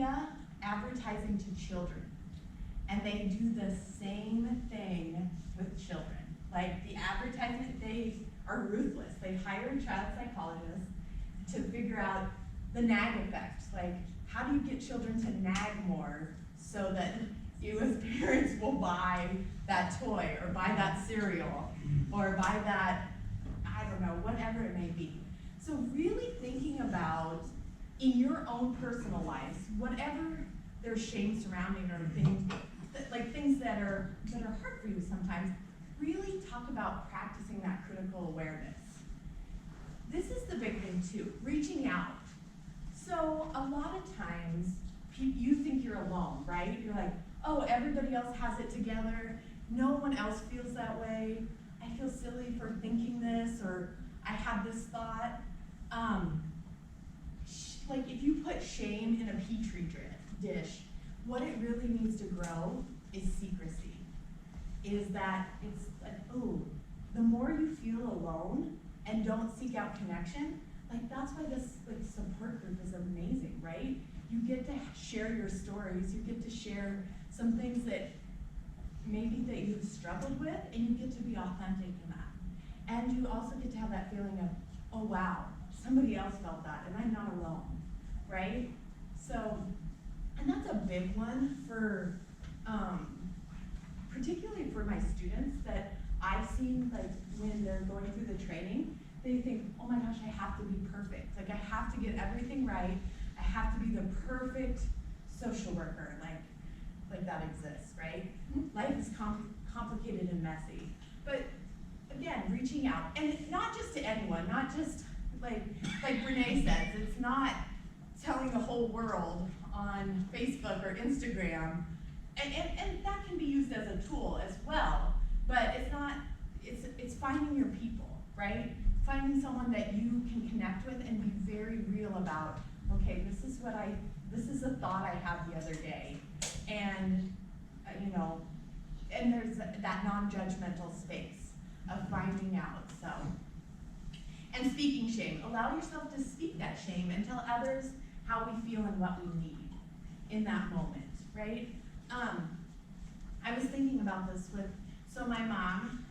media advertising to children, and they do the same thing with children. Like the advertisement, they are ruthless. They hire child psychologists to figure out the nag effect. Like, how do you get children to nag more so that you as parents will buy that toy or buy that cereal or buy that, I don't know, whatever it may be. So really thinking about in your own personal lives, whatever there's shame surrounding or things that are hard for you sometimes, really talk about practicing that critical awareness. This is the big thing too, reaching out. So a lot of times you think you're alone, right? You're like, oh, everybody else has it together. No one else feels that way. I feel silly for thinking this, or I have this thought. Like if you put shame in a petri dish, what it really needs to grow is secrecy. Is that it's like, oh, the more you feel alone and don't seek out connection, like that's why this support group is amazing, right? You get to share your stories, you get to share some things that maybe that you've struggled with, and you get to be authentic in that. And you also get to have that feeling of, oh wow, somebody else felt that, and I'm not alone, right? So, and that's a big one for, particularly for my students that I've seen, like when they're going through the training, they think, oh my gosh, I have to be perfect. Like I have to get everything right. I have to be the perfect social worker, like that exists, right? Life is complicated and messy. But again, reaching out, and not just to anyone, not just like Renee says, it's not telling the whole world on Facebook or Instagram, and that can be used as a tool as well, but it's not, it's finding your people, right? Finding someone that you can connect with and be very real about, okay, this is a thought I had the other day, and and there's that non-judgmental space of finding out, so. And speaking shame, allow yourself to speak that shame and tell others how we feel and what we need in that moment, right? I was thinking about this so my mom,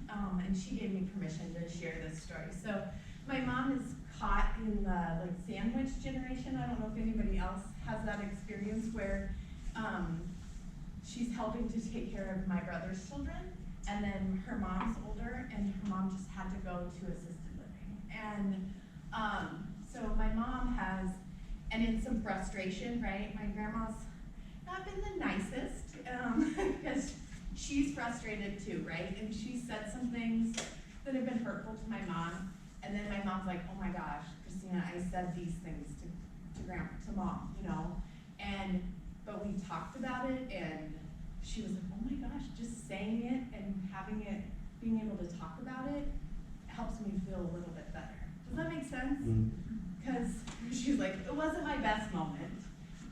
and she gave me permission to share this story. So my mom is caught in the sandwich generation. I don't know if anybody else has that experience where she's helping to take care of my brother's children, and then her mom's older, and her mom just had to go to assisted living. And so my mom has, and in some frustration, right? My grandma's not been the nicest, because she's frustrated too, right? And she said some things that have been hurtful to my mom, and then my mom's like, oh my gosh, Christina, I said these things to mom, but we talked about it, and she was like, oh my gosh, just saying it and being able to talk about it helps me feel a little bit better. Does that make sense? Because she's like, it wasn't my best moment.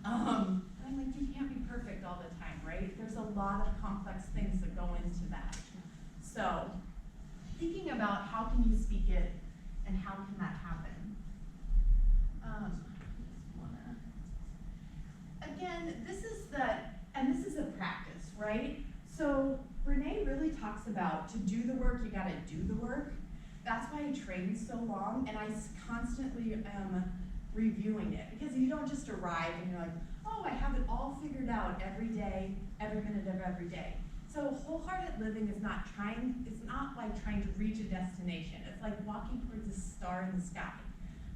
And I'm like, you can't be perfect all the time, right? There's a lot of complex things that go into that. So thinking about how can you speak it and how can that happen? Again, this is a practice, right? So Renee really talks about to do the work, you gotta do the work. That's why I trained so long, and I constantly am reviewing it, because you don't just arrive and you're like, oh, I have it all figured out every day, every minute of every day. So wholehearted living is not like trying to reach a destination. It's like walking towards a star in the sky.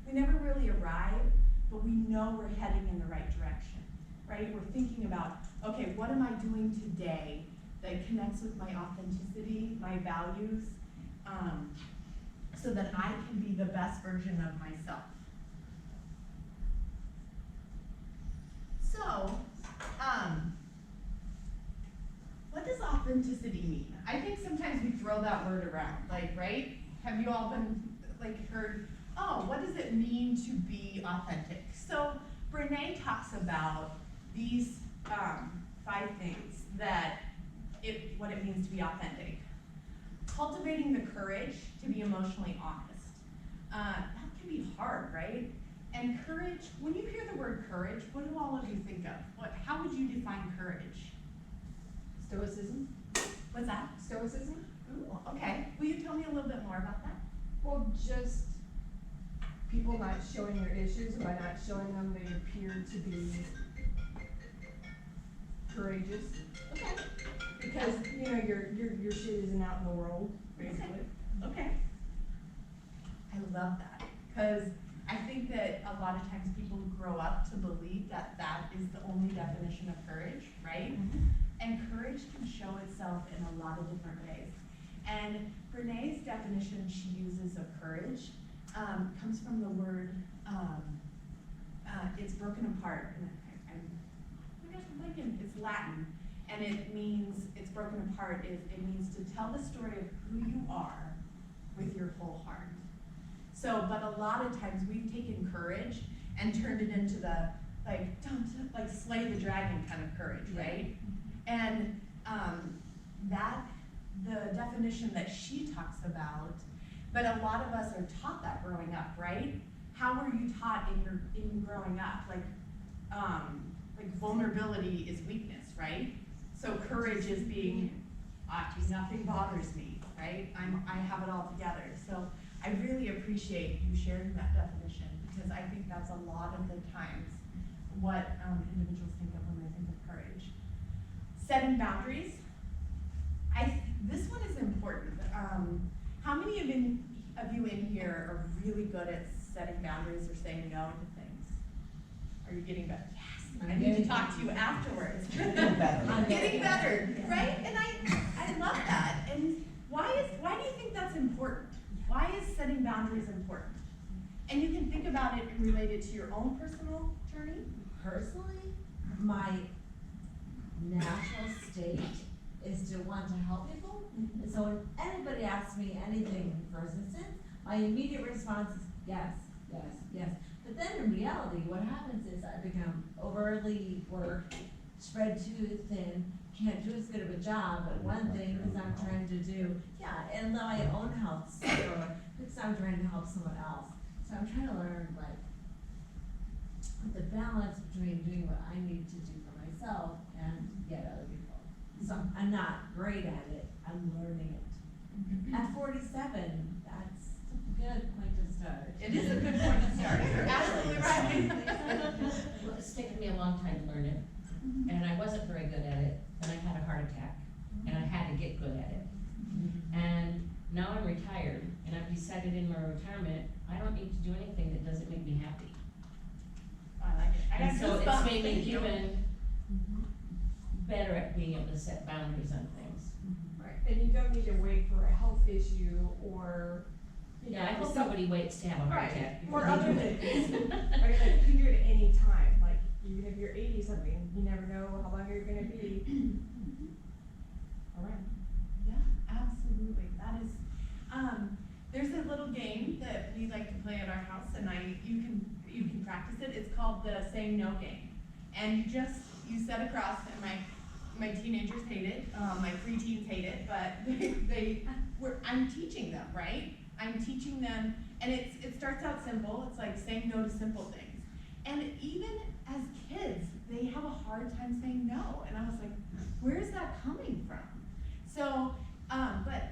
We never really arrive, but we know we're heading in the right direction, right? We're thinking about, okay, what am I doing today that connects with my authenticity, my values, so that I can be the best version of myself. So, what does authenticity mean? I think sometimes we throw that word around, right? Have you all been heard, oh, what does it mean to be authentic? So Brene talks about these 5 things what it means to be authentic. Cultivating the courage to be emotionally honest. That can be hard, right? And courage, when you hear the word courage, what do all of you think of? How would you define courage? Stoicism? What's that? Stoicism? Ooh, okay. Will you tell me a little bit more about that? Well, just people not showing their issues, and by not showing them, they appear to be courageous. Okay. Because, you know, your shit isn't out in the world, basically. Okay. I love that, because I think that a lot of times people grow up to believe that that is the only definition of courage, right? And courage can show itself in a lot of different ways. And Brené's definition she uses of courage comes from the word, it's broken apart. And I'm thinking it's Latin, and it means, it's broken apart, it means to tell the story of who you are with your whole heart. So, but a lot of times we've taken courage and turned it into the, like slay the dragon kind of courage, right? And the definition that she talks about, but a lot of us are taught that growing up, right? How were you taught in growing up? Like vulnerability is weakness, right? So courage is being, nothing bothers me, right? I have it all together. So I really appreciate you sharing that definition, because I think that's a lot of the times what individuals think of when they think of courage. Setting boundaries. This one is important. How many of you in here are really good at setting boundaries or saying no to things? Are you getting better? Yes. I need to talk to you afterwards. I'm getting better, right? And I love that. And why do you think that's important? Why is setting boundaries important? And you can think about it and relate it to your own personal journey. Personally, my natural state is to want to help people. And so when anybody asks me anything, for instance, my immediate response is yes, yes, yes. But then in reality, what happens is I become overly worked, spread too thin, can't do as good of a job at one thing because I'm trying to do, and let my own health suffer because I'm trying to help someone else. So I'm trying to learn, like, the balance between doing what I need to do for myself and get other people. So I'm not great at it, I'm learning it. At 47, that's a good point to start. It is a good point to start. You're absolutely right. Well, it's taken me a long time to learn it, and I wasn't very good at it, and I had a heart attack, and I had to get good at it. And now I'm retired, and I've decided in my retirement, I don't need to do anything that doesn't make me happy. I like it. I And got so goosebumps. it's made me Thank you. human, better at being able to set boundaries on things. Right, and you don't need to wait for a health issue or, Yeah, I hope nobody waits to have a heart Right, attack or before other they do things. it. Right, like you can do it at any time, like even if you're 80 something, you never know how long you're gonna be. All right. Yeah, absolutely. That is, there's a little game that we like to play at our house, and you can practice it. It's called the saying no game. And you set across, and my teenagers hate it, my preteens hate it, but I'm teaching them, right? I'm teaching them, and it starts out simple. It's like saying no to simple things. And even as kids, they have a hard time saying no. And I was like, where's that coming from? So, but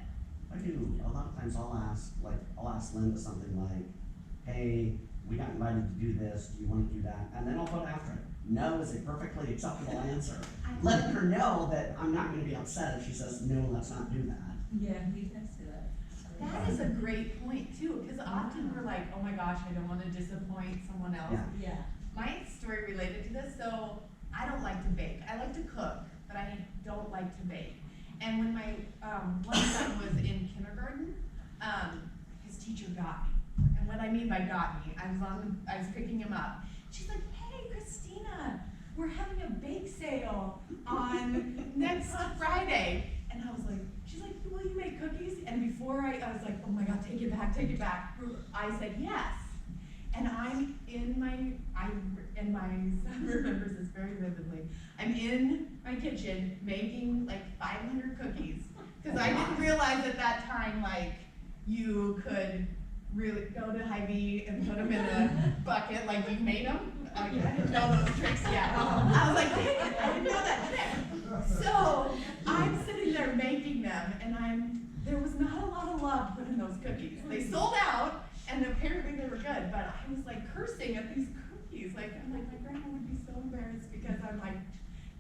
I do, a lot of times I'll ask Linda something like, hey, we got invited to do this, do you wanna do that? And then I'll put after it, no is a perfectly acceptable answer. Letting her know that I'm not gonna be upset if she says, no, let's not do that. Yeah, he does do that. that is a great point too, because often we're like, oh my gosh, I don't wanna disappoint someone else. Yeah. Yeah. My story related to this, so I don't like to bake. I like to cook, but I don't like to bake. And when my one son was in kindergarten, his teacher got me. And what I mean by got me, I was picking him up. She's like, hey, Christina, we're having a bake sale on next Friday. And I was like, she's like, will you make cookies? And before I was like, oh my God, take it back, take it back. I said yes. And I'm in my son remembers this very vividly. I'm in my kitchen making like 500 cookies. Because I didn't realize at that time, like, you could really go to Hy-Vee and put them in a bucket like you made them. I didn't know those tricks yet. I was like, dang it, I didn't know that trick. So I'm sitting there making them, and there was not a lot of love put in those cookies. They sold out, and apparently they were good, but I was like cursing at these cookies. Like, I'm like, my grandma would be so embarrassed because I'm like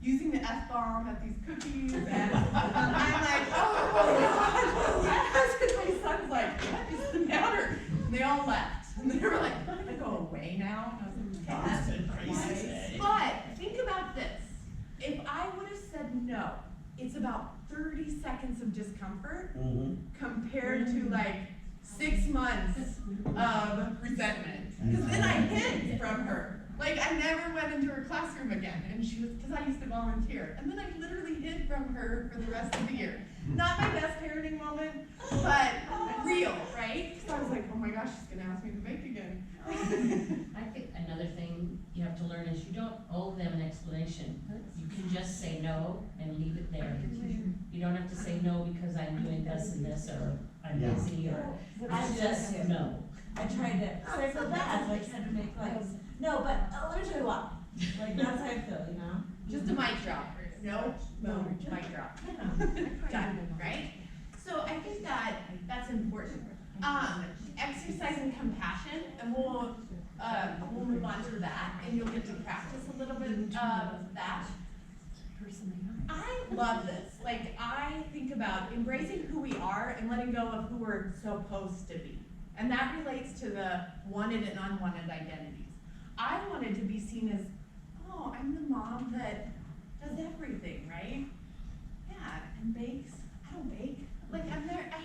using the F-bomb at these cookies, and I'm like, oh my God, yes! And my son's like, what is the matter? And they all left, and they were like, I go away now. And I was like, That's okay, been crazy today. but think about this. If I would have said no, it's about 30 seconds of discomfort Mm-hmm. compared to like 6 months of resentment. Because then I hid from her. Like, I never went into her classroom again, and she was, because I used to volunteer, and then I literally hid from her for the rest of the year. Not my best parenting moment, but real, right? Because I was like, oh my gosh, she's gonna ask me to bake again. I think another thing you have to learn is you don't owe them an explanation. You can just say no and leave it there. You don't have to say no because I'm doing this and this, or I'm Yeah. busy, or I just no. I tried to circle back, I tried to make like, no, but let me tell you what, like, that's how I feel, you know? Just a mic drop. No, boom, mic drop. Done, right? So I think that that's important. Exercising compassion, and we'll move on to that, and you'll get to practice a little bit of that. I love this. Like, I think about embracing who we are and letting go of who we're supposed to be. And that relates to the wanted and unwanted identities. I wanted to be seen as, oh, I'm the mom that does everything, right? Yeah, and bakes. I don't bake. Like, I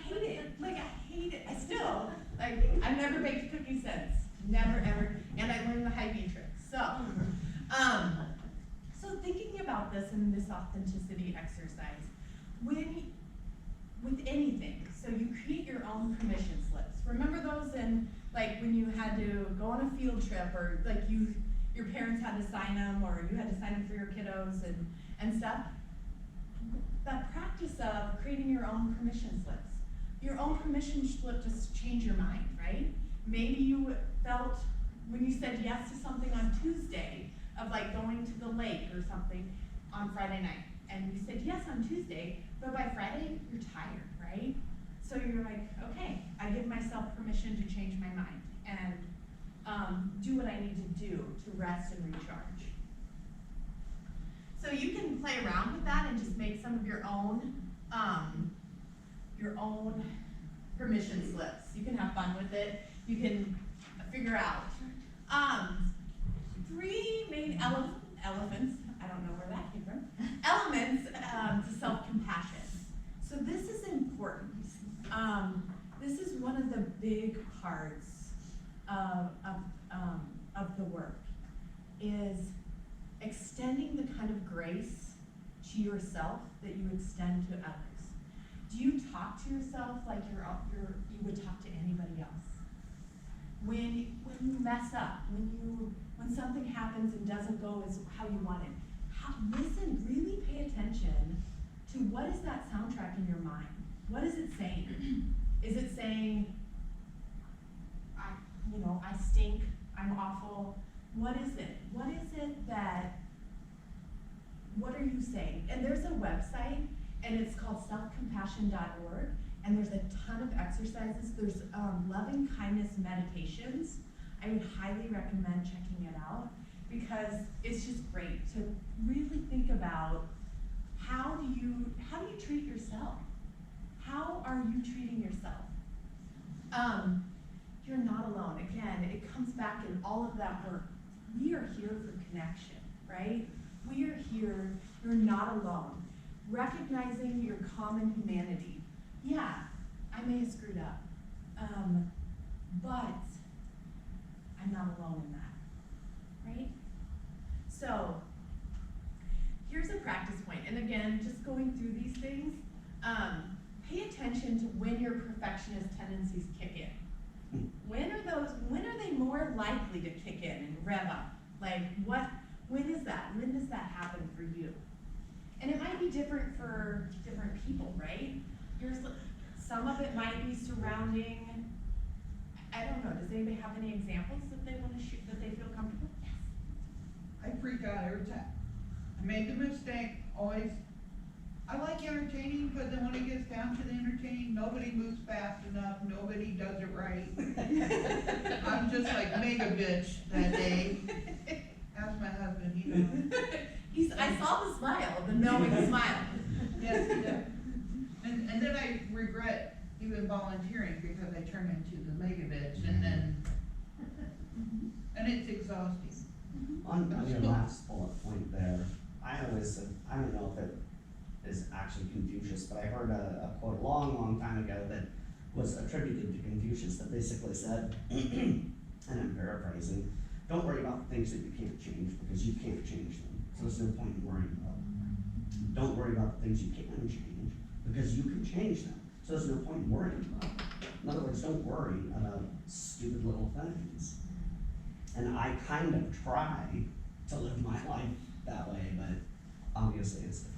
hate it. Like, I hate it. I still, like, I've never baked cookies since. Never, ever. And I learned the Hy-Vee trick. So thinking about this in this authenticity exercise, with anything, so you create your own permission slips. Remember those in, like, when you had to go on a field trip, or like your parents had to sign them, or you had to sign them for your kiddos and stuff? That practice of creating your own permission slips. Your own permission slip to change your mind, right? Maybe you felt, when you said yes to something on Tuesday, of like going to the lake or something on Friday night, and you said yes on Tuesday, but by Friday, you're tired, right? So you're like, okay, I give myself permission to change my mind and do what I need to do to rest and recharge. So you can play around with that and just make some of your own permission slips. You can have fun with it. You can figure out. 3 main elements, I don't know where that came from, elements to self-compassion. So this is important. This is one of the big parts of the work, is extending the kind of grace to yourself that you extend to others. Do you talk to yourself like you would talk to anybody else? When you mess up, when something happens and doesn't go as how you wanted, listen, really pay attention to what is that soundtrack in your mind. What is it saying? Is it saying, I stink, I'm awful? What is it? What are you saying? And there's a website, and it's called selfcompassion.org, and there's a ton of exercises. There's loving kindness meditations. I would highly recommend checking it out, because it's just great to really think about how do you treat yourself? How are you treating yourself? You're not alone. Again, it comes back in all of that work. We are here for connection, right? We are here. You're not alone. Recognizing your common humanity. Yeah, I may have screwed up, but I'm not alone in that, right? So here's a practice point. And again, just going through these things, pay attention to when your perfectionist tendencies kick in. When are they more likely to kick in and rev up? Like, when is that? When does that happen for you? And it might be different for different people, right? Some of it might be surrounding I don't know, does anybody have any examples that they wanna shoot, that they feel comfortable? Yes. I freak out every time. I make a mistake, always. I like entertaining, but then when it gets down to the entertaining, nobody moves fast enough, nobody does it right. I'm just like mega bitch that day. Ask my husband, he knows. I saw the smile, the knowing smile. Yes, he does. And then I regret even volunteering because I turn into the mega bitch and then, and it's exhausting. On your last bullet point there, I always said, I don't know if it is actually Confucius, but I heard a quote a long time ago that was attributed to Confucius that basically said, and I'm paraphrasing, don't worry about the things that you can't change because you can't change them. So there's no point in worrying about them. Don't worry about the things you can change because you can change them. So there's no point in worrying about them. In other words, don't worry about stupid little things. And I kind of try to live my life that way, but obviously it's difficult.